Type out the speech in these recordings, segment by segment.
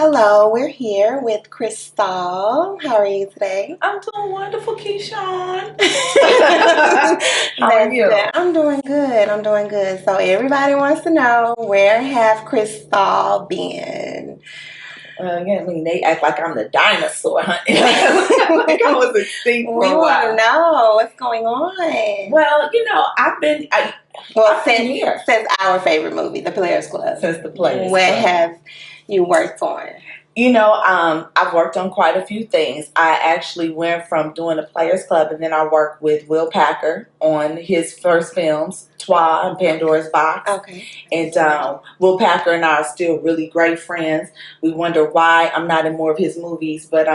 Hello, we're here with Chrystale. How are you today? I'm doing wonderful, Keyshawn. How That's are you? good. I'm doing good. I'm doing good. So everybody wants to know, where have Chrystale been? They act like I'm the dinosaur, honey. Like I was extinct for We a want to while. know what's going on. Well, I've been Since our favorite movie, The Players Club. since the Players What Club. have you worked on? I've worked on quite a few things. I actually went from doing the Players Club, and then I worked with Will Packer on his first films, Twa and Pandora's Box. Okay. And Will Packer and I are still really great friends. We wonder why I'm not in more of his movies, but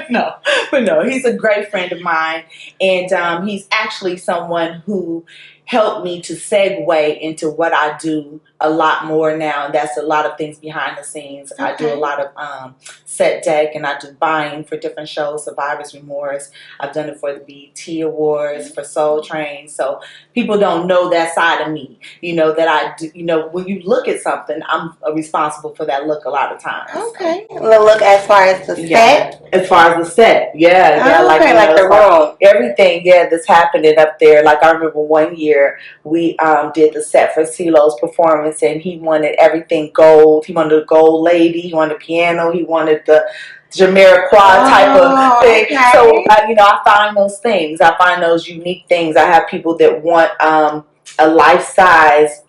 no, he's a great friend of mine, and he's actually someone who helped me to segue into what I do a lot more now, and that's a lot of things behind the scenes. Okay. I do a lot of set deck, and I do buying for different shows, Survivor's Remorse. I've done it for the BET Awards, for Soul Train, so people don't know that side of me, that I do. When you look at something, I'm responsible for that look a lot of times. Okay. The look as far as the set? As far as the set, yeah. Okay, like the room. Everything, that's happening up there. Like I remember one year we did the set for CeeLo's performance, and he wanted everything gold. He wanted a gold lady. He wanted a piano. He wanted the Jamiroquai type of thing. Okay. So I find those things. I find those unique things. I have people that want a life size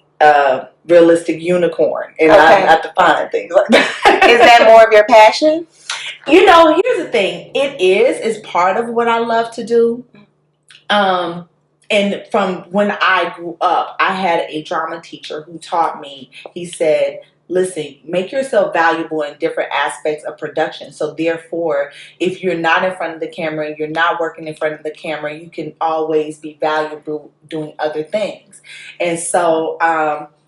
realistic unicorn, and I have to find things like that. Is that more of your passion? Here's the thing. It's part of what I love to do. And from when I grew up, I had a drama teacher who taught me, he said, listen, make yourself valuable in different aspects of production. So therefore, if you're not in front of the camera, you're not working in front of the camera, you can always be valuable doing other things. And so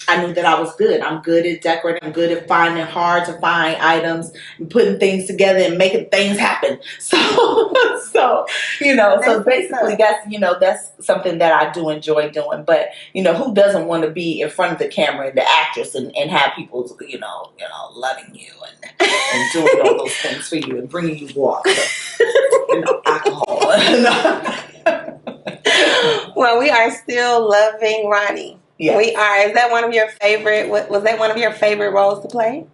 I knew that I was good. I'm good at decorating. I'm good at finding hard to find items and putting things together and making things happen. So basically that's something that I do enjoy doing. But, who doesn't want to be in front of the camera and the actress and have people, loving you and doing all those things for you and bringing you water, alcohol. Well, we are still loving Ronnie. Yes. We are. Is that one of your favorite? Was that one of your favorite roles to play?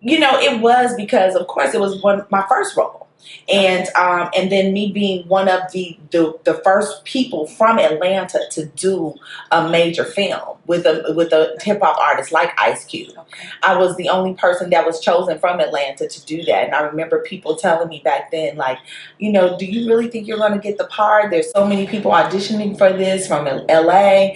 It was, because of course it was my first role, and then me being one of the first people from Atlanta to do a major film with a hip hop artist like Ice Cube. Okay. I was the only person that was chosen from Atlanta to do that, and I remember people telling me back then, like, do you really think you're going to get the part? There's so many people auditioning for this from LA.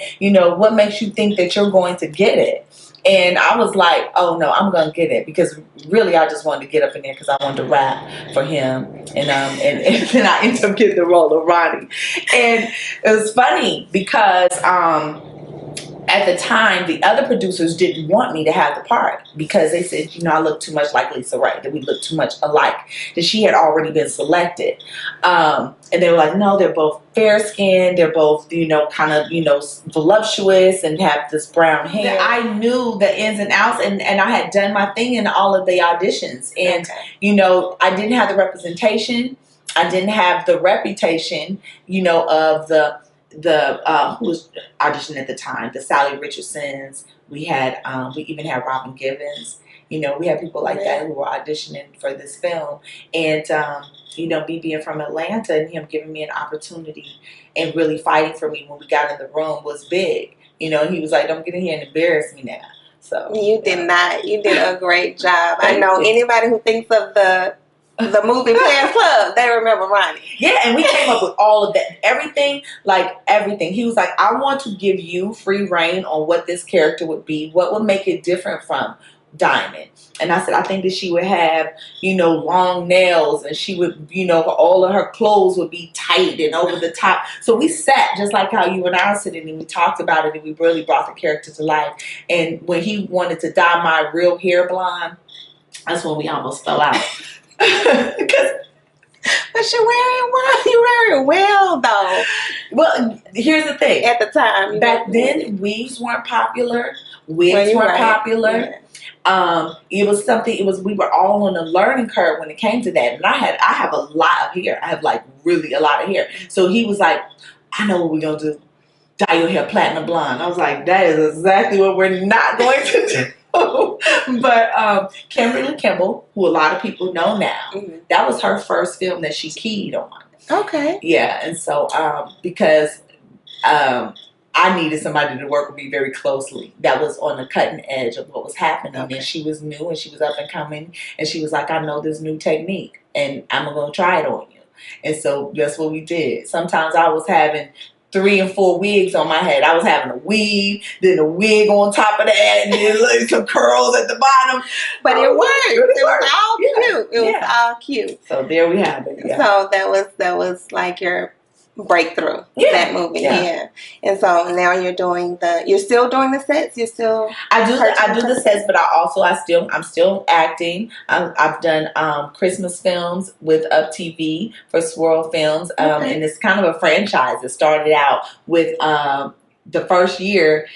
What makes you think that you're going to get it? And I was like, oh no, I'm going to get it, because really I just wanted to get up in there because I wanted to rap for him. And then I ended up getting the role of Ronnie. And it was funny because at the time, the other producers didn't want me to have the part, because they said, I look too much like Lisa Ray, that we look too much alike, that she had already been selected. And they were like, no, they're both fair-skinned, they're both, kind of, voluptuous and have this brown hair. I knew the ins and outs, and I had done my thing in all of the auditions. And, I didn't have the representation. I didn't have the reputation, of the who was auditioning at the time, the Sally Richardsons. We even had Robin Givens. We had people like that who were auditioning for this film. And, me being from Atlanta and him giving me an opportunity and really fighting for me when we got in the room was big. He was like, don't get in here and embarrass me now. So you did not. You did a great job. I know anybody who thinks of the movie Players Club, they remember Ronnie. Yeah, and we came up with all of that. Everything. He was like, I want to give you free reign on what this character would be, what would make it different from Diamond. And I said, I think that she would have, long nails, and she would, all of her clothes would be tight and over the top. So we sat just like how you and I are sitting, and we talked about it, and we really brought the character to life. And when he wanted to dye my real hair blonde, that's when we almost fell out. Because But you're wearing well. You're wearing well, though. Well, here's the thing. At the time, Back then, weaves weren't popular. Well, Wigs you're weren't right. popular. It was something. It was we were all on a learning curve when it came to that. And I have a lot of hair. I have like really a lot of hair. So he was like, I know what we're gonna do. Dye your hair platinum blonde. I was like, that is exactly what we're not going to do. But Kimberly Kimball, who a lot of people know now, that was her first film that she keyed on. Okay. Yeah, and so because I needed somebody to work with me very closely that was on the cutting edge of what was happening. Okay. And she was new and she was up and coming. And she was like, I know this new technique and I'm going to try it on you. And so that's what we did. Sometimes I was having 3 and 4 wigs on my head. I was having a weave, then a wig on top of that, and then like some curls at the bottom. But it worked. It was all cute. It was all cute. So there we have it. Yeah. So that was like your breakthrough. That movie. Yeah. And so now you're still doing the sets. You're still. I do the sets, but I'm still acting. I've done Christmas films with Up TV for Swirl Films, and it's kind of a franchise. It started out with the first year.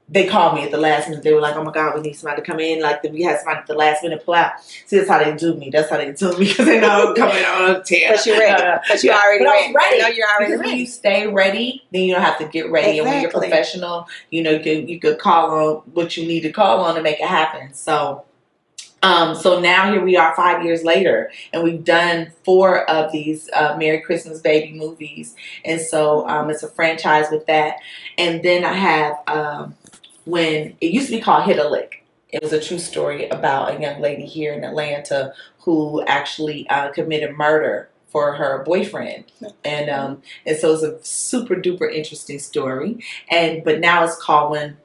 They called me at the last minute. They were like, "Oh my God, we need somebody to come in." Like we had somebody at the last minute pull out. See, that's how they do me. That's how they do me because they know I'm coming on 10. But you're ready. But you're already ready. Ready. No, you're already because ready. When you stay ready, then you don't have to get ready. Exactly. And when you're professional, you could call on what you need to call on to make it happen. So now here we are 5 years later, and we've done 4 of these Merry Christmas Baby movies, and so it's a franchise with that. And then I have. When it used to be called Hit a Lick. It was a true story about a young lady here in Atlanta who actually committed murder for her boyfriend. And so it's a super duper interesting story. But now it's called When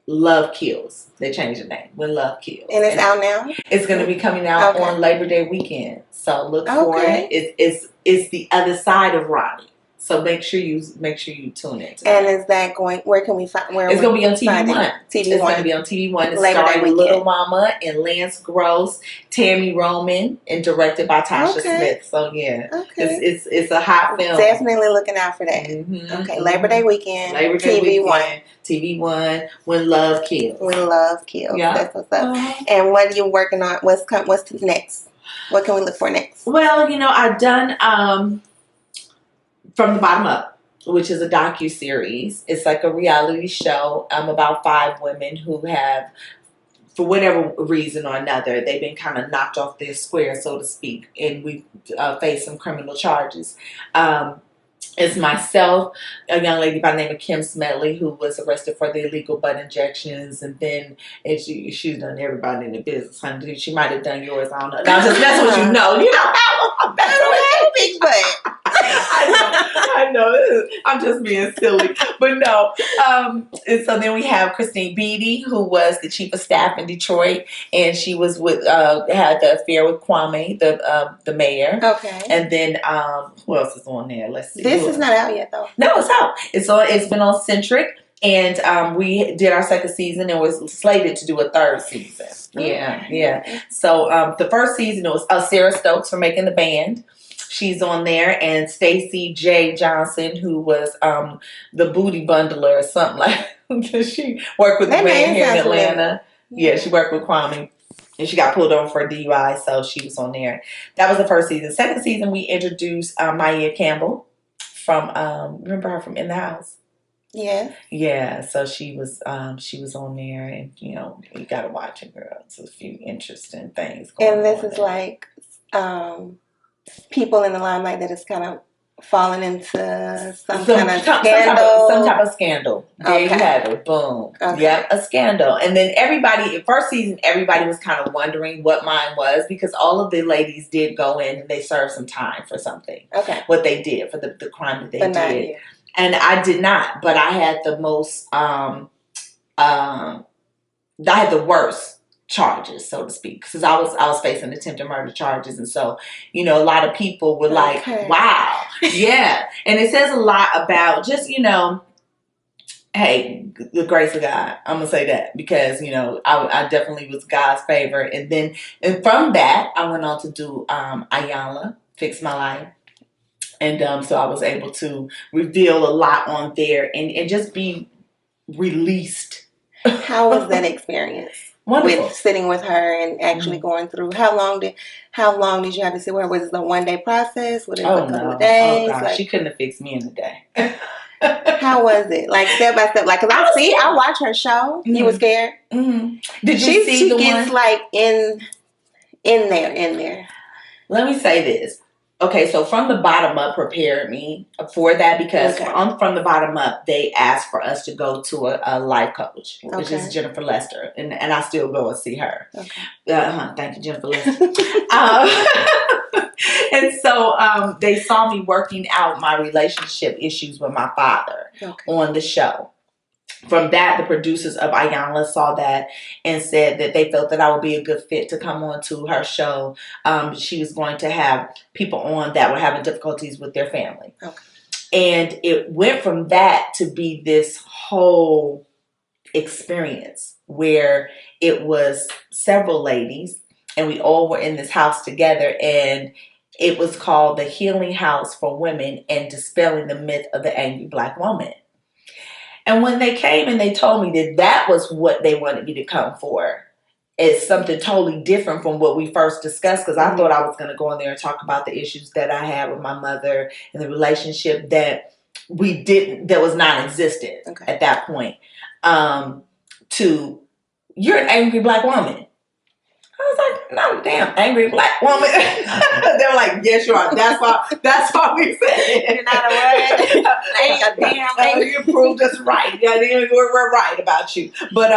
Love Kills. They changed the name. When Love Kills. And it's out now? It's going to be coming out on Labor Day weekend. So look for it. It's the other side of Ronnie. So make sure you tune in. And is that where can we find? It's going to be on TV One. It's going to be on TV One. It's starring Little Mama and Lance Gross, Tammy Roman, and directed by Tasha Smith. So it's a hot film. Definitely looking out for that. Okay, Labor Day weekend. TV One. When Love Kills. When Love Kills. Yeah. That's what's up. And what are you working on? What's next? What can we look for next? Well, I've done From the Bottom Up, which is a docuseries. It's like a reality show about 5 women who have, for whatever reason or another, they've been kind of knocked off their square, so to speak, and we face some criminal charges. It's myself, a young lady by the name of Kim Smedley, who was arrested for the illegal butt injections, and then she's done everybody in the business. Honey. She might have done yours. I don't know. Now, that's what you know. That's a big butt. I know. I'm just being silly, but no. And so then we have Christine Beatty, who was the chief of staff in Detroit, and she was had the affair with Kwame, the mayor. Okay. And then who else is on there? Let's see. This is not out yet, though. No, it's out. It's been on Centric. And we did our 2nd season and was slated to do a 3rd season. Yeah. So the first season, it was Sarah Stokes from Making the Band. She's on there. And Stacey J. Johnson, who was the booty bundler or something like that. She worked with the man here in Atlanta. Yeah, she worked with Kwame. And she got pulled over for DUI, so she was on there. That was the first season. 2nd season, we introduced Maya Campbell from, remember her from In the House? Yeah. Yeah, so she was on there, and you gotta watch it, girl. It's a few interesting things going on. And this is there. Like people in the limelight that is kind of falling into some kind of scandal. Some type of scandal. There you have it. Boom. Okay. Yep, a scandal. And then first season, everybody was kind of wondering what mine was because all of the ladies did go in and they served some time for something. Okay. What they did for the crime that they did. And I did not, but I had the most, I had the worst charges, so to speak, because I was facing attempted murder charges. And so, a lot of people were like, wow. Yeah. And it says a lot about just, hey, the grace of God. I'm going to say that because, I definitely was God's favor. And from that, I went on to do Ayanla fixed my life. And so I was able to reveal a lot on there and just be released. How was that experience? Wonderful. With sitting with her and actually going through. How long did you have to sit with her? Was it a one-day process? Was it a couple of days? Oh God, she couldn't have fixed me in a day. How was it? Like step by step? Like, cause I watch her show. You were scared? Mm-hmm. Did you see the one? She gets like in there. Let me say this. Okay, so From the Bottom Up prepared me for that because from the bottom up, they asked for us to go to a life coach, which is Jennifer Lester, and I still go and see her. Okay. Thank you, Jennifer Lester. And so they saw me working out my relationship issues with my father on the show. From that, the producers of Ayanla saw that and said that they felt that I would be a good fit to come on to her show. She was going to have people on that were having difficulties with their family. Okay. And it went from that to be this whole experience where it was several ladies and we all were in this house together, and it was called the Healing House for Women and Dispelling the Myth of the Angry Black Woman. And when they came and they told me that was what they wanted me to come for, it's something totally different from what we first discussed, because I thought I was going to go in there and talk about the issues that I had with my mother and the relationship that that was non-existent at that point, to, you're an angry black woman. I was like, not a damn angry black woman. They were like, yes, you are. That's why we said it. You're not a what? Ain't a damn thing. You proved us right. Yeah, we're right about you. But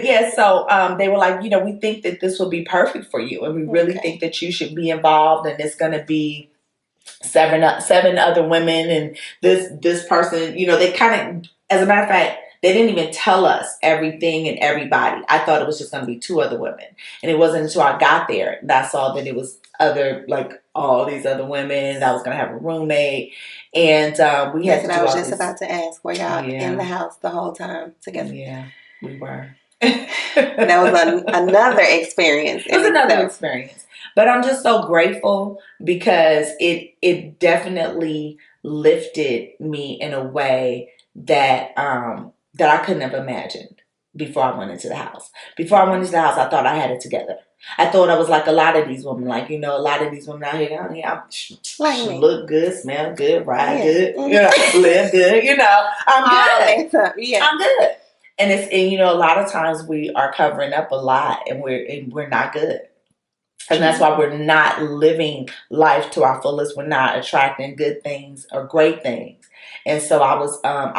yeah, so they were like, we think that this will be perfect for you, and we really think that you should be involved, and it's going to be seven other women, and this person, they kind of, as a matter of fact, they didn't even tell us everything and everybody. I thought it was just going to be 2 other women. And it wasn't until I got there that I saw that it was all these other women. That I was going to have a roommate. And we had to do I was just about to ask, were y'all in the house the whole time together? Yeah, we were. That was another experience. It was another experience. But I'm just so grateful because it definitely lifted me in a way that I couldn't have imagined before I went into the house. Before I went into the house, I thought I had it together. I thought I was like a lot of these women. Like, a lot of these women out here, look good, smell good, ride good, live good, I'm good. I'm good. And a lot of times we are covering up a lot and we're not good. And that's why we're not living life to our fullest. We're not attracting good things or great things. And so I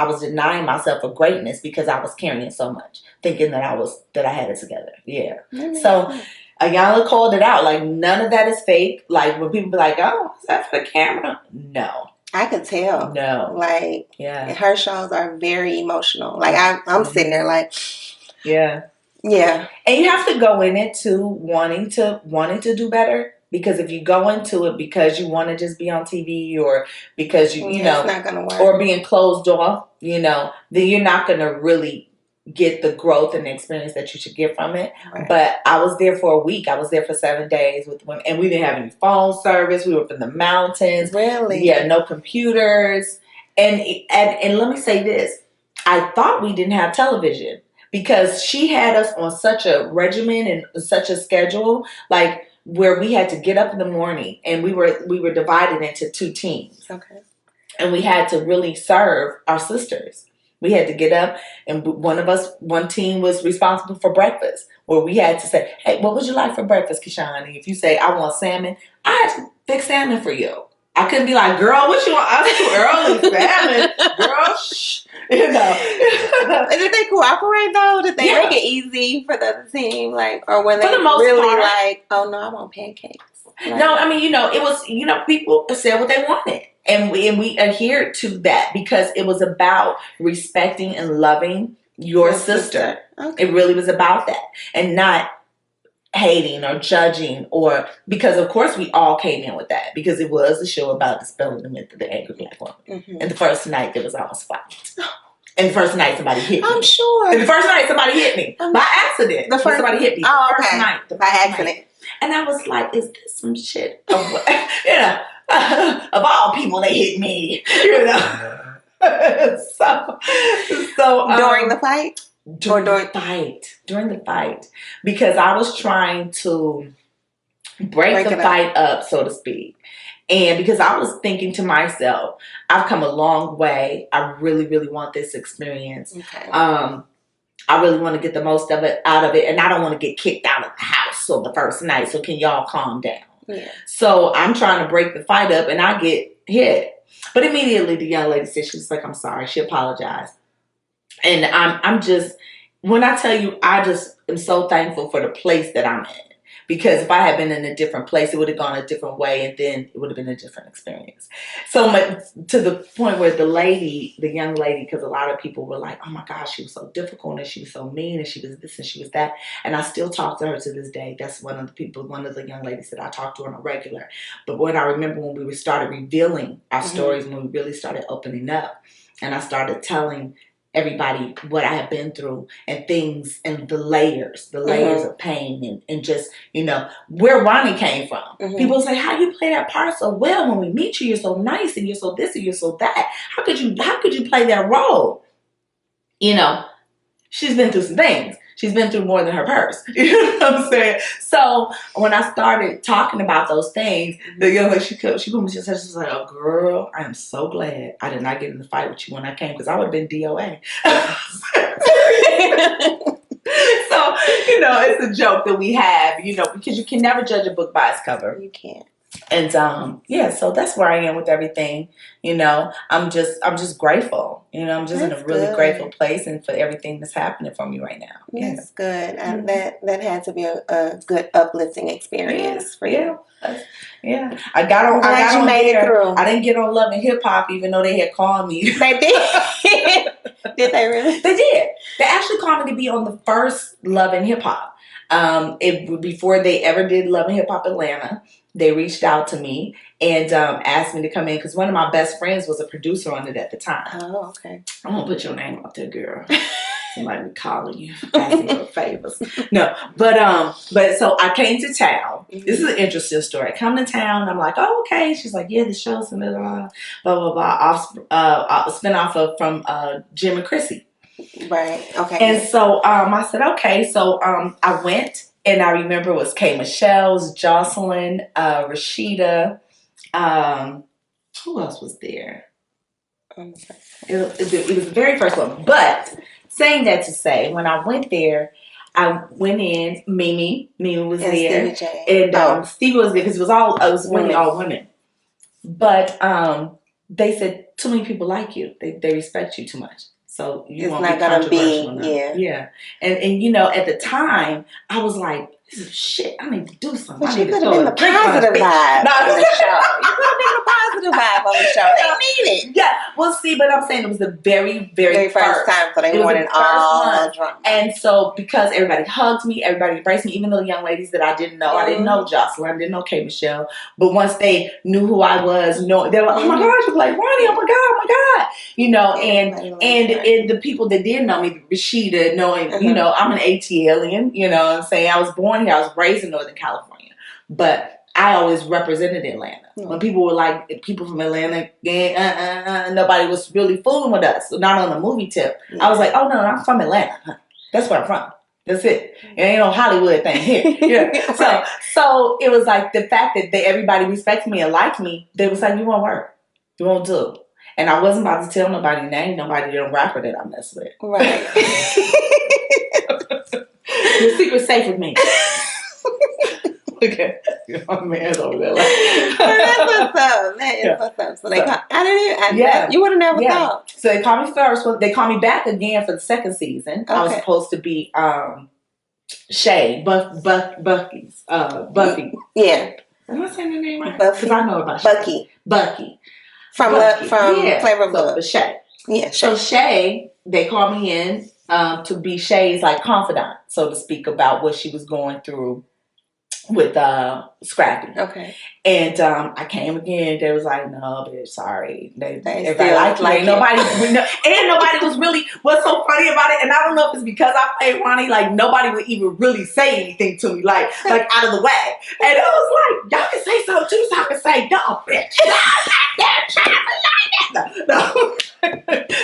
was denying myself of greatness because I was carrying so much, thinking that I had it together. Yeah. So Ayanla called it out. Like, none of that is fake. Like, when people be like, oh, is that for the camera? No. I could tell. No. Like, her shows are very emotional. Like, I'm sitting there like, yeah. Yeah. And you have to go in it too wanting to do better, because if you go into it because you want to just be on TV or because you know, it's not gonna work. Or being closed off, then you're not going to really get the growth and the experience that you should get from it. Right. But I was there for a week. I was there for 7 days with women, and we didn't have any phone service. We were up in the mountains. Really? Yeah, no computers. And let me say this. I thought we didn't have television, because she had us on such a regimen and such a schedule, like where we had to get up in the morning, and we were divided into 2 teams. Okay. And we had to really serve our sisters. We had to get up, and one team was responsible for breakfast, where we had to say, hey, what would you like for breakfast, Kishani? If you say, I want salmon, I had to fix salmon for you. I couldn't be like, girl, what you want? I'm too early, salmon. Girl, shh. Did they cooperate though? Did they make it easy for the other team? Like, or were they for the most really part, like, oh no, I want pancakes? Like, no, I mean, it was, people said what they wanted. And we adhered to that because it was about respecting and loving your sister. Okay. It really was about that. And not hating or judging, or because of course we all came in with that, because it was a show about dispelling the myth of the angry black woman. Mm-hmm. And the first night there was almost fight. And the first night somebody hit me. I'm sure. And the first night somebody hit me by accident. Somebody hit me. Oh, okay. By accident. And I was like, is this some shit? You know, of all people, they hit me. You know. so during the fight? During the fight. Because I was trying to break the fight up, so to speak. And because I was thinking to myself, I've come a long way. I really, really want this experience. Okay. I really want to get the most of it out of it. And I don't want to get kicked out of the house on the first night. So can y'all calm down? Yeah. So I'm trying to break the fight up and I get hit. But immediately the young lady said, she's like, I'm sorry. She apologized. And I'm just, when I tell you, I just am so thankful for the place that I'm in. Because if I had been in a different place, it would have gone a different way, and then it would have been a different experience. So to the point where the young lady, because a lot of people were like, oh my gosh, she was so difficult, and she was so mean, and she was this, and she was that. And I still talk to her to this day. That's one of the young ladies that I talk to on a regular. But when I remember when we started revealing our stories, when we really started opening up, and I started telling everybody what I have been through and things and the layers of pain and just, you know, where Ronnie came from. Mm-hmm. People say, how you play that part so well? When we meet you, you're so nice and you're so this and you're so that. How could you play that role? You know, she's been through some things. She's been through more than her purse. You know what I'm saying? So when I started talking about those things, the young lady, she put me, she was like, oh, girl, I am so glad I did not get in the fight with you when I came, because I would have been DOA. So, you know, it's a joke that we have, you know, because you can never judge a book by its cover. You can't. And so that's where I am with everything. You know, I'm just grateful. You know, I'm just in a really grateful place, and for everything that's happening for me right now. That's good. Mm-hmm. That had to be a good uplifting experience for you. Yeah. I got on it through. I didn't get on Love and Hip Hop, even though they had called me. They did. Did they really? They did. They actually called me to be on the first Love and Hip Hop. Before they ever did Love and Hip Hop Atlanta, they reached out to me and asked me to come in, because one of my best friends was a producer on it at the time. Oh, okay. I'm gonna put your name out there, girl. Somebody be calling you, asking for favors. No, but so I came to town. Mm-hmm. This is an interesting story. I come to town. I'm like, oh, okay. She's like, yeah, the show's blah blah blah blah. Spin off from Jim and Chrissy. Right. Okay. And so I said, okay. So I went. And I remember it was K. Michelle's, Jocelyn, Rashida. Who else was there? It was the very first one. But saying that to say, when I went there, I went in. Mimi was and there, and Stevie was there, because it was women, all women. But they said too many people like you. They respect you too much. So you won't be controversial enough. Yeah. And you know, at the time, I was like, shit, I need to do something. But you could have been the positive vibe on the show. You could have been the positive vibe on the show. They need it. Yeah. Well, see, but I'm saying it was the very, very first time, so they wanted all drama. And so because everybody hugged me, everybody embraced me, even though the young ladies that I didn't know, I didn't know Jocelyn, I didn't know K. Michelle, but once they knew who I was, they were like, oh my gosh, you're like, Ronnie, oh my God. You know, and the people that did know me, Rashida, knowing, you know, I'm an ATLian, you know what I'm saying? I was born here, I was raised in Northern California, but I always represented Atlanta. Mm-hmm. When people were like, people from Atlanta, nobody was really fooling with us, not on the movie tip. Mm-hmm. I was like, oh no, I'm from Atlanta. That's where I'm from. That's it. It ain't no Hollywood thing here. Yeah. So it was like the fact that everybody respected me and liked me, they was like, you won't work. You won't do. And I wasn't about to tell nobody name, nobody the rapper that I mess with. Right. Your secret's safe with me. Okay. My man's over there. That's what's up. That is what's up. So you would have never thought. So they called me first. Well, they called me back again for the second season. Okay. I was supposed to be Shay, Buffy. Yeah. Am I saying the name right? Because I know about Bucky. From Flavor of Love. So Shay. Yeah. So Shay, they called me in to be Shay's like confidant, so to speak, about what she was going through with Scrappy. Okay. And I came again. They was like, "No, bitch, sorry. Everybody still like you. Nobody, and nobody was really. What's so funny about it? And I don't know if it's because I played Ronnie. Like nobody would even really say anything to me, like out of the way. And it was like, y'all can say something too, so I can say, no, bitch, no.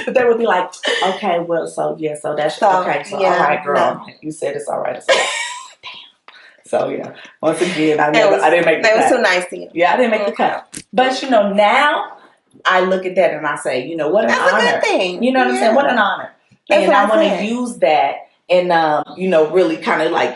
But they would be like, okay, well, so yeah, so that's okay. So all right, girl, you said it's all right. It's all right. So yeah, once again, I didn't make the cut. That was too nice to you. Yeah, I didn't make the cut. But now I look at that and I say, what an honor. That's a good thing. You know what I'm saying? What an honor. And I want to use that and really kind of like,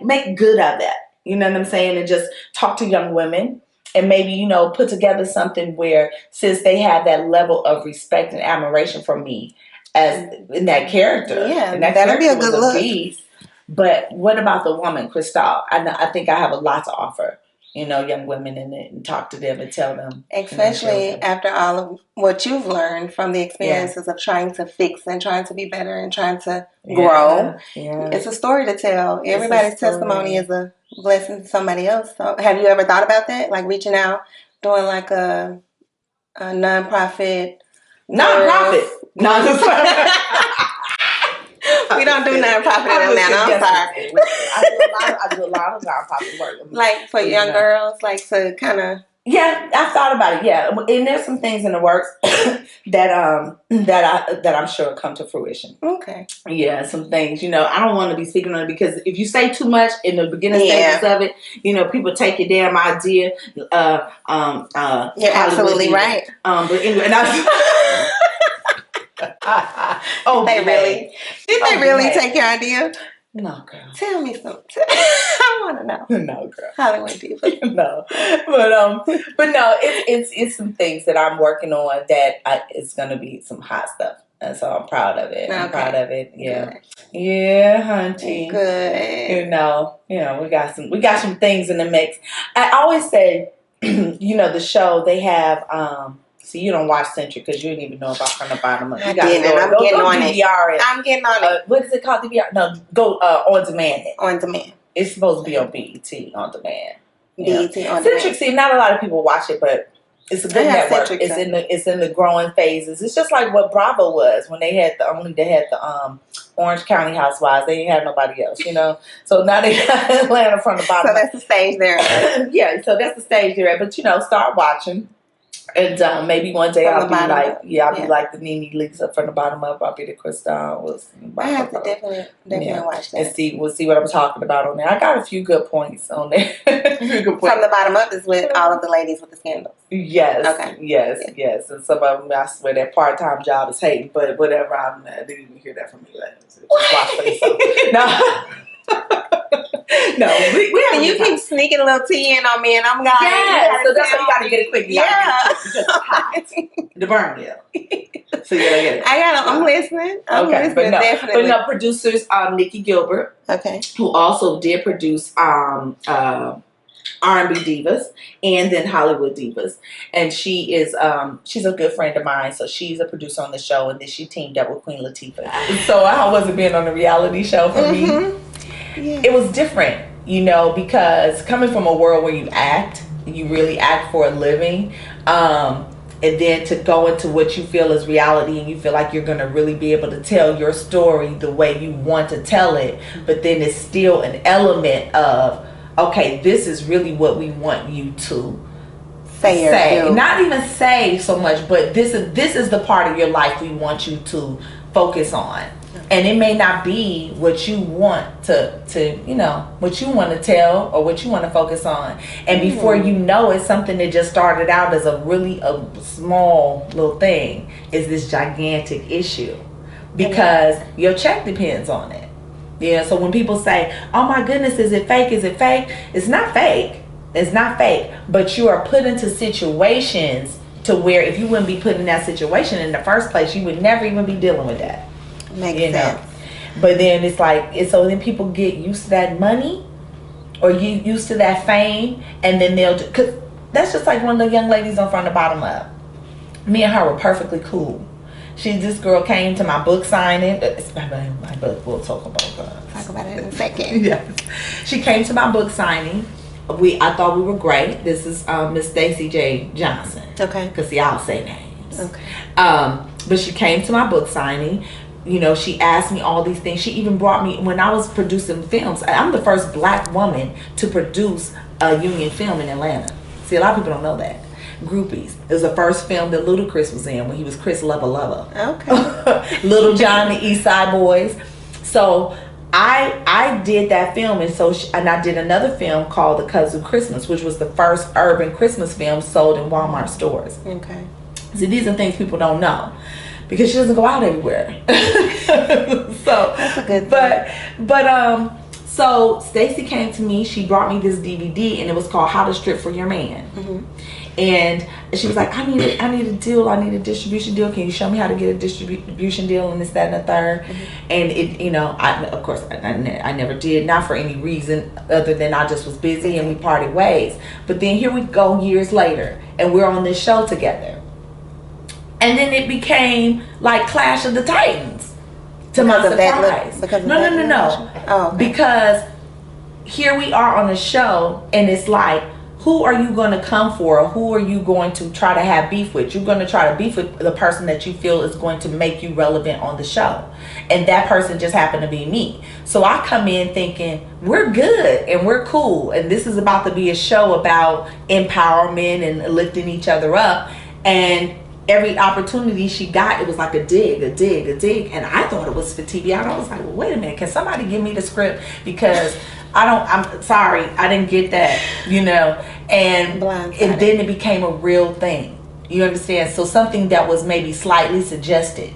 make good of that. You know what I'm saying? And just talk to young women and maybe, put together something where since they have that level of respect and admiration for me as in that character. Yeah, and that'll be a good look. Beast. But what about the woman, Chrystale? I think I have a lot to offer, young women and talk to them and tell them. Especially after all of what you've learned from the experiences of trying to fix and trying to be better and trying to grow. Yeah. It's a story to tell. Everybody's testimony is a blessing to somebody else. So have you ever thought about that? Like reaching out, doing like a nonprofit? Nonprofit. We don't do nonprofit in Atlanta. I'm sorry. I do a lot of nonprofit work. Like for young girls, like to kind of. Yeah, I thought about it. Yeah, and there's some things in the works that I'm sure come to fruition. Okay. Yeah, some things. I don't want to be speaking on it because if you say too much in the beginning stages of it, people take your damn idea. You're absolutely right. But anyway, Did they really take your idea? No, girl. Tell me something. I want to know. No, girl. Hollywood diva. No, but no, it's some things that I'm working on that it's gonna be some hot stuff, and so I'm proud of it. Okay. I'm proud of it. Yeah, good. Yeah, hunty. Good. We got some things in the mix. I always say, the show they have. See, you don't watch Century because you didn't even know about From the Bottom Up. I'm getting on it. I'm getting on it. What is it called? DVR? No, go on demand. On demand. It's supposed to be on BET on demand. BET on Centric, demand. see, not a lot of people watch it, but it's a good network. It's in the growing phases. It's just like what Bravo was when they had the Orange County Housewives. They didn't have nobody else, So now they got Atlanta From the Bottom. So that's the stage they're at. Yeah, so that's the stage they're at. But start watching. And maybe one day I'll be like the Nene Leakes From the Bottom Up. I'll be the Chrystale Wilson. I have to definitely watch that. And we'll see what I'm talking about on there. I got a few good points on there. From the Bottom Up is with all of the ladies with the scandals. Yes. Okay. Yes. And some of them, I swear, that part-time job is hating, but whatever. I didn't even hear that from you. Just watch for yourself. No, you keep sneaking a little tea in on me, and I'm going. Yeah, so that's why you got to get it quick. Because it's hot. The burn, So you gotta get it. I'm listening. I'm listening. Definitely. But no, producers Nikki Gilbert, who also did produce R&B Divas and then Hollywood Divas, and she is she's a good friend of mine, so she's a producer on the show, and then she teamed up with Queen Latifah. So how was it being on a reality show for me? Yeah. It was different, because coming from a world where you really act for a living, and then to go into what you feel is reality, and you feel like you're going to really be able to tell your story the way you want to tell it, but then it's still an element of, okay, this is really what we want you to say. Not even say so much, but this is the part of your life we want you to focus on. And it may not be what you want to what you want to tell or what you want to focus on. And before you know it, something that just started out as a small little thing is this gigantic issue. Because your check depends on it. Yeah, so when people say, oh my goodness, is it fake? Is it fake? It's not fake. It's not fake. But you are put into situations to where if you wouldn't be put in that situation in the first place, you would never even be dealing with that. Makes sense. But then it's like, so then people get used to that money or get used to that fame, and then because that's just like one of the young ladies on From the Bottom Up. Me and her were perfectly cool. This girl came to my book signing. It's my book. We'll talk about it in a second. Yes, she came to my book signing. I thought we were great. This is Miss Stacy J. Johnson. Okay. Because see, I'll say names. Okay. But she came to my book signing. You know, she asked me all these things. She even brought me, when I was producing films, I'm the first black woman to produce a union film in Atlanta. See, a lot of people don't know that. Groupies. It was the first film that Ludacris was in when he was Chris Lover. Okay. Little John and East Side Boys. So I did that film, and I did another film called The Kudzu Christmas, which was the first urban Christmas film sold in Walmart stores. Okay. See, these are things people don't know because she doesn't go out everywhere. So that's a good thing. So Stacy came to me. She brought me this DVD, and it was called How to Strip for Your Man. Mm-hmm. And she was like, I need a deal. I need a distribution deal. Can you show me how to get a distribution deal and this, that, and the third? Mm-hmm. And it, you know, of course, I never did, not for any reason other than I just was busy and we parted ways. But then here we go years later, and we're on this show together. And then it became like Clash of the Titans. To my surprise. No. Oh, okay. Because here we are on a show, and it's like, who are you going to come for? Or who are you going to try to have beef with? You're going to try to beef with the person that you feel is going to make you relevant on the show. And that person just happened to be me. So I come in thinking, we're good and we're cool. And this is about to be a show about empowerment and lifting each other up. And every opportunity she got, it was like a dig. And I thought it was for TV. I was like, well, wait a minute. Can somebody give me the script? Because I'm sorry, I didn't get that, you know. And then it became a real thing. You understand? So something that was maybe slightly suggested.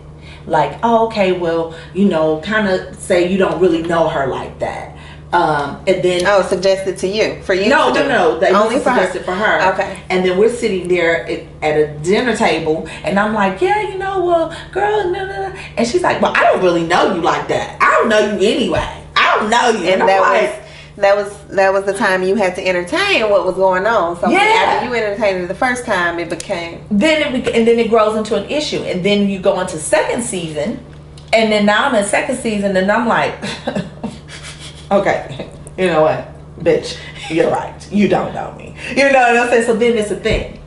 Like, oh, okay, well, you know, kind of say you don't really know her like that. And then suggested to you for you? No. They only suggested for her. Okay. And then we're sitting there at a dinner table, and I'm like, yeah, you know, well, girl, no. And she's like, well, I don't really know you like that. I don't know you anyway. I don't know you. And that was the time you had to entertain what was going on. So after you entertained it the first time, it became and then it grows into an issue, and then you go into second season, and then now I'm in second season, and I'm like. Okay, you know what, bitch, you're right. You don't know me. You know what I'm saying? So then it's a thing.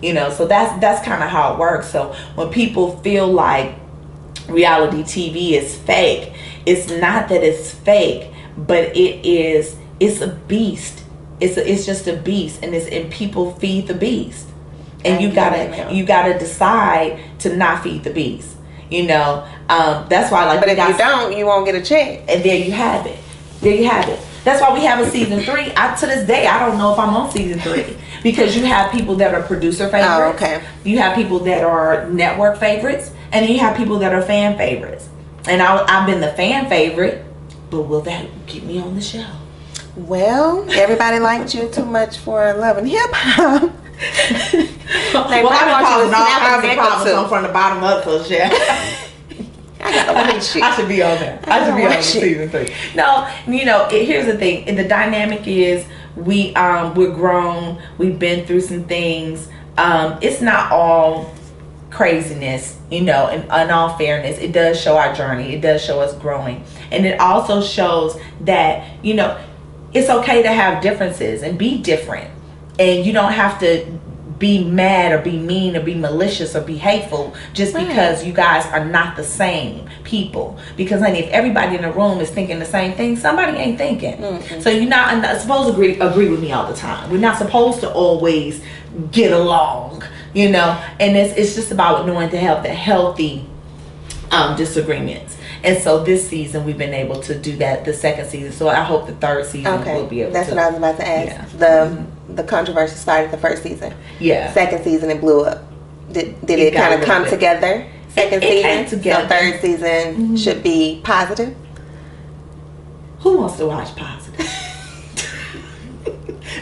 You know, so that's kind of how it works. So when people feel like reality TV is fake, it's not that it's fake, but it's a beast. It's just a beast, and people feed the beast, and you gotta decide to not feed the beast. You know, that's why But if you don't, you won't get a check. And there you have it. That's why we have a season 3. To this day, I don't know if I'm on season 3 because you have people that are producer favorites. Oh, okay. You have people that are network favorites, and then you have people that are fan favorites. And I've been the fan favorite, but will that get me on the show? Well, everybody liked you too much for Love and Hip Hop. I've been calling all kinds of problems from the bottom up, so yeah. I gotta watch you. I should be on there. I should be on season 3. No, you know, here's the thing. The dynamic is we're grown. We've been through some things. It's not all craziness, you know. In all fairness, it does show our journey. It does show us growing, and it also shows that, you know, it's okay to have differences and be different, and you don't have to be mad or be mean or be malicious or be hateful just because you guys are not the same people. Because honey, if everybody in the room is thinking the same thing, somebody ain't thinking. Mm-hmm. So you're not supposed to agree with me all the time. We're not supposed to always get along, you know. And it's just about knowing to have the healthy disagreements. And so this season we've been able to do that. The second season, so I hope the third season will be able. That's to. What I was about to ask. Yeah. The controversy started the first season. Yeah. Second season it blew up. Did it kind of come together? Second season. Came together. So third season should be positive. Who wants to watch positive?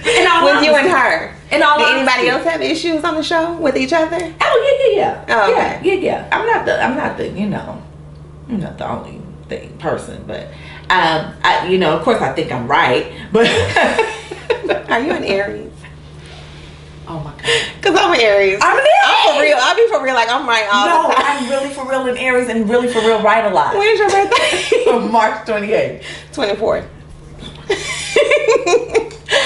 With you and her. Did anybody else have issues on the show with each other? Oh yeah. Oh, okay. Yeah. I'm not the you know, I'm not the only person, but you know, of course I think I'm right, but are you an Aries? Oh my God. Cause I'm an Aries. I'm an Aries. I'm for real. I'll be for real. Like I'm right all the time. I'm really for real in Aries and really for real right a lot. When's your birthday? March 28th. 24th.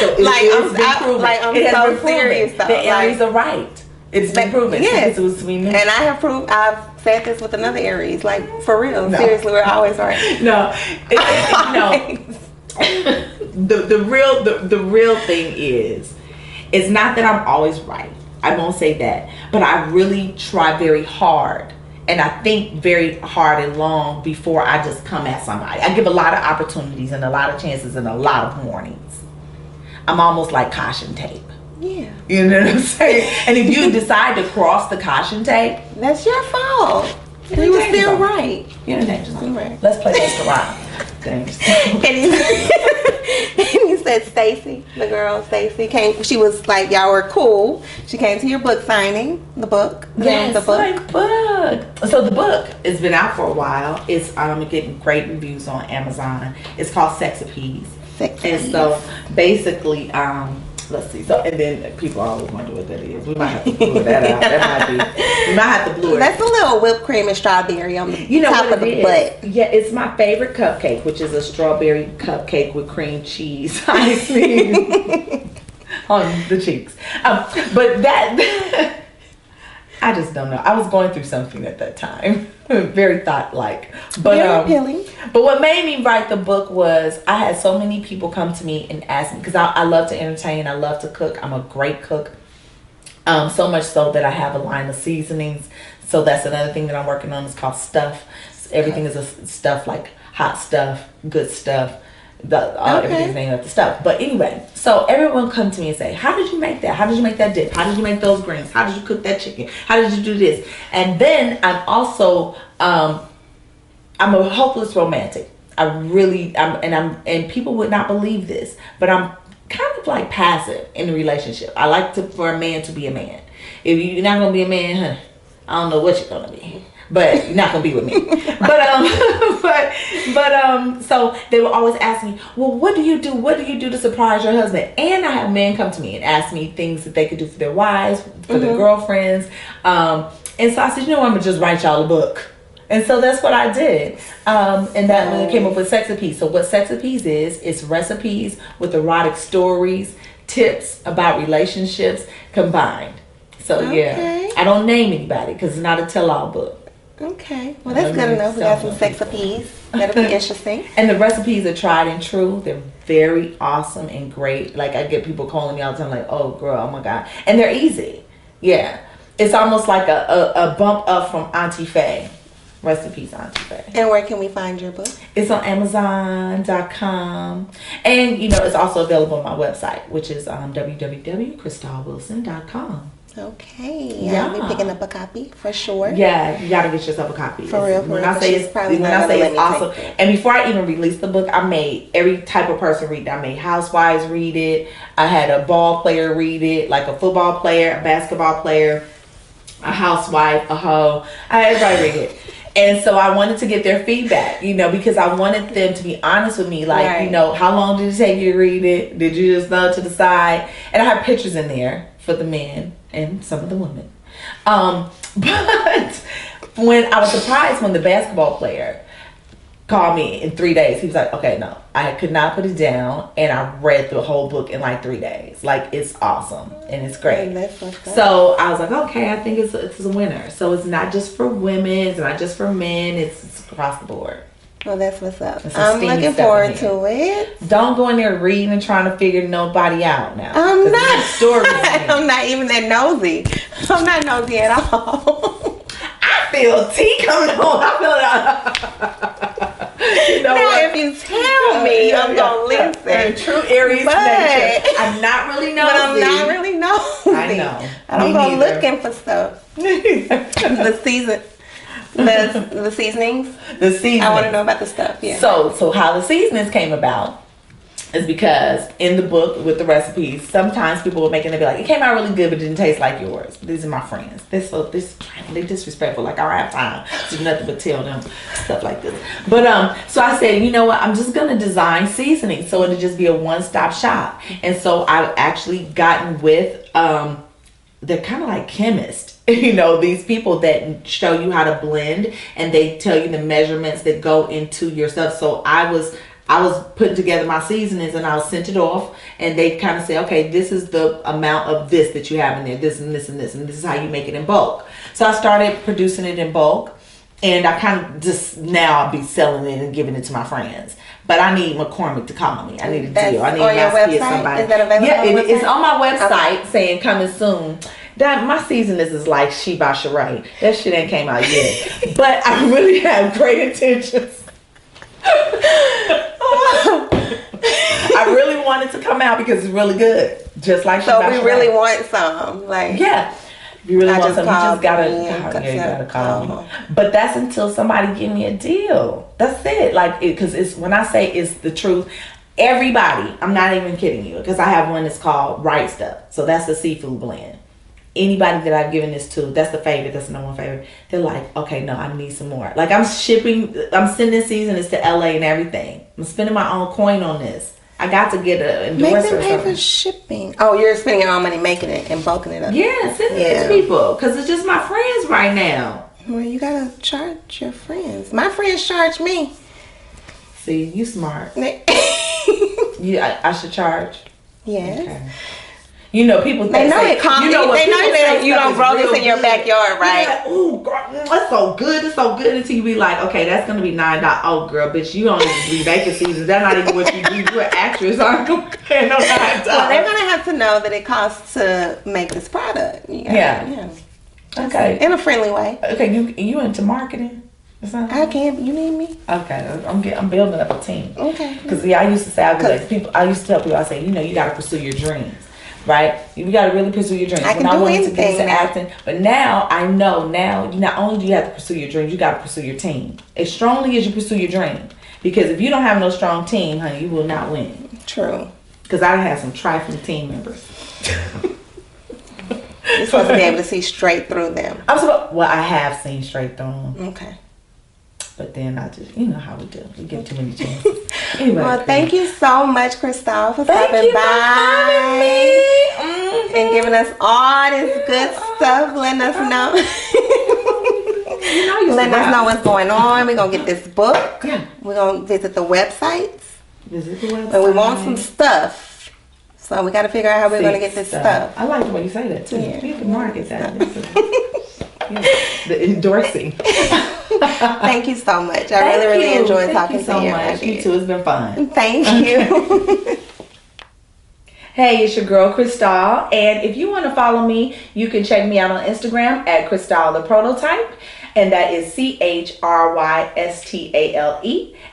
So I'm so serious though. The Aries are right. It's been proven. Yes. And I have proved. I've said this with another Aries. Like for real. No. Seriously, we're always right. No. The real thing is, it's not that I'm always right. I won't say that, but I really try very hard, and I think very hard and long before I just come at somebody. I give a lot of opportunities and a lot of chances and a lot of warnings. I'm almost like caution tape. Yeah. You know what I'm saying? And if you decide to cross the caution tape, that's your fault. You were still right. You're in danger zone. Right. Let's play this around. And you said Stacy, the girl Stacy came. She was like, y'all were cool. She came to your book signing. The book. Yes, the book. My book. So the book has been out for a while. It's getting great reviews on Amazon. It's called Sex Appease. And so basically, let's see. So and then people always wonder what that is. We might have to blur that out. We might have to blur it. That's a little whipped cream and strawberry on the top of the butt. Yeah, it's my favorite cupcake, which is a strawberry cupcake with cream cheese icing on the cheeks. But that I just don't know. I was going through something at that time. Very thought-like. But very appealing. But what made me write the book was I had so many people come to me and ask me, because I love to entertain, I love to cook. I'm a great cook. So much so that I have a line of seasonings. So that's another thing that I'm working on. It's called Stuff. Everything is a stuff, like hot stuff, good stuff. Everything's named after stuff. But anyway, so everyone come to me and say, how did you make that? How did you make that dip? How did you make those greens? How did you cook that chicken? How did you do this? And then I'm also I'm a hopeless romantic. And people would not believe this, but I'm kind of like passive in a relationship. I like for a man to be a man. If you're not gonna be a man, I don't know what you're gonna be. But you're not gonna be with me. So they will always ask me, well, what do you do? What do you do to surprise your husband? And I have men come to me and ask me things that they could do for their wives, for their girlfriends. And so I said, you know what, I'm gonna just write y'all a book. And so that's what I did. And that really came up with Sex Appease. So what Sex Appease is, it's recipes with erotic stories, tips about relationships combined. So yeah, I don't name anybody because it's not a tell-all book. Okay, well that's good enough. We got some Sex Appease. That'll be interesting. And the recipes are tried and true. They're very awesome and great. Like I get people calling me all the time, like, "Oh, girl, oh my God," and they're easy. Yeah, it's almost like a bump up from Auntie Faye. Recipes Auntie Faye. And where can we find your book? It's on Amazon.com, and it's also available on my website, which is www.ChrystaleWilson.com. Okay. Yeah. I'll be picking up a copy for sure. Yeah, you gotta get yourself a copy. For real. When I say it's awesome. And before I even released the book, I made every type of person read it. I made housewives read it. I had a ball player read it, like a football player, a basketball player, a housewife, a hoe. I had everybody read it. And so I wanted to get their feedback, because I wanted them to be honest with me. Like, how long did it take you to read it? Did you just know to the side? And I have pictures in there for the men and some of the women. But when I was surprised when the basketball player called me in 3 days, he was like, okay, no, I could not put it down. And I read the whole book in like 3 days. Like, it's awesome and it's great. So I was like, okay, I think it's a winner. So it's not just for women, it's not just for men, it's across the board. Well, that's what's up. I'm looking forward to it. Don't go in there reading and trying to figure nobody out now. I'm not. I'm not even that nosy. I'm not nosy at all. I feel tea coming on. I feel now, if you tell me, I'm going to listen. True Aries nature. I'm not really nosy. But I'm not really nosy. I know. I don't go looking for stuff. The seasonings. The seasonings. I want to know about the stuff. Yeah. So how the seasonings came about is because in the book with the recipes, sometimes people will make it and they'll be like, it came out really good, but it didn't taste like yours. These are my friends. They're disrespectful. Like, I don't have time to do nothing but tell them stuff like this. But so I said, you know what? I'm just gonna design seasoning so it'll just be a one-stop shop. And so I've actually gotten with they're kind of like chemists. These people that show you how to blend, and they tell you the measurements that go into your stuff. So I was putting together my seasonings, and I sent it off, and they kind of say, okay, this is the amount of this that you have in there, this and this and this, and this is how you make it in bulk. So I started producing it in bulk, and I kind of just now I'll be selling it and giving it to my friends. But I need McCormick to call me. I need a deal. I need on your website? Somebody. Is that available? Yeah, on it's on my website, okay, saying coming soon. That my seasonings is like Sheba Sheree. That shit ain't came out yet. But I really have great intentions. I really want it to come out because it's really good. Just like so we really want some. Like, yeah. If you really I want some, you just gotta call me. Oh. But that's until somebody give me a deal. That's it. Like, because it's when I say it's the truth. Everybody, I'm not even kidding you, because I have one that's called Right Stuff. So that's the seafood blend. Anybody that I've given this to, that's the favorite, that's the number one favorite. They're like, okay, no, I need some more. Like, I'm sending seasonings to LA and everything. I'm spending my own coin on this. I got to get an endorser. Make them pay for shipping. Oh, you're spending your own money making it and bulking it up. Yeah, send it to people, because it's just my friends right now. Well, you gotta charge your friends. My friends charge me. See, you smart. Yeah, I should charge. Yes. Okay. People they know it comes. They know you don't grow this in your backyard, right? Like, ooh, girl, that's so good. It's so good until you be like, okay, that's gonna be $9. Oh, girl, bitch, you don't even be baking seasons. That's not even what you do. You're an actress. I'm paying no $9. Well, they're gonna have to know that it costs to make this product. Yeah. Okay. In a friendly way. Okay, you into marketing? I can't. You need me? Okay, I'm building up a team. Okay. Because I used to say, I used to tell people, I say, you got to pursue your dreams. Right? You got to really pursue your dreams. I can do anything now. Acting, but now I know, not only do you have to pursue your dreams, you got to pursue your team. As strongly as you pursue your dream. Because if you don't have no strong team, honey, you will not win. True. Because I had some trifling team members. You're supposed to be able to see straight through them. Well, I have seen straight through them. Okay. But then I just, how we do. We give too many chances. Anyway, well, thank you so much, Chrystale, for stopping by and giving us all this good stuff. Letting us know. Letting us know what's going on. We're going to get this book. Yeah. We're going to visit the websites. Visit the website. And we want some stuff. So we got to figure out how we're going to get this stuff. I like the way you say that, too. Yeah. You can market that. The endorsing. Thank you so much. I really enjoyed talking to you. Much. You too. It's been fun. Thank you. Hey, it's your girl Chrystale, and if you want to follow me, you can check me out on Instagram at Chrystale the Prototype, and that is CHRYSTALE,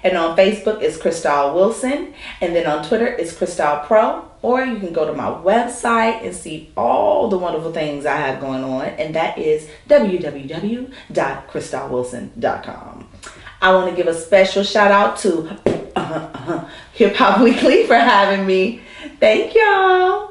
and on Facebook it's Chrystale Wilson, and then on Twitter it's Chrystale Pro. Or you can go to my website and see all the wonderful things I have going on, and that is www.crystalwilson.com. I want to give a special shout out to Hip Hop Weekly for having me. Thank y'all.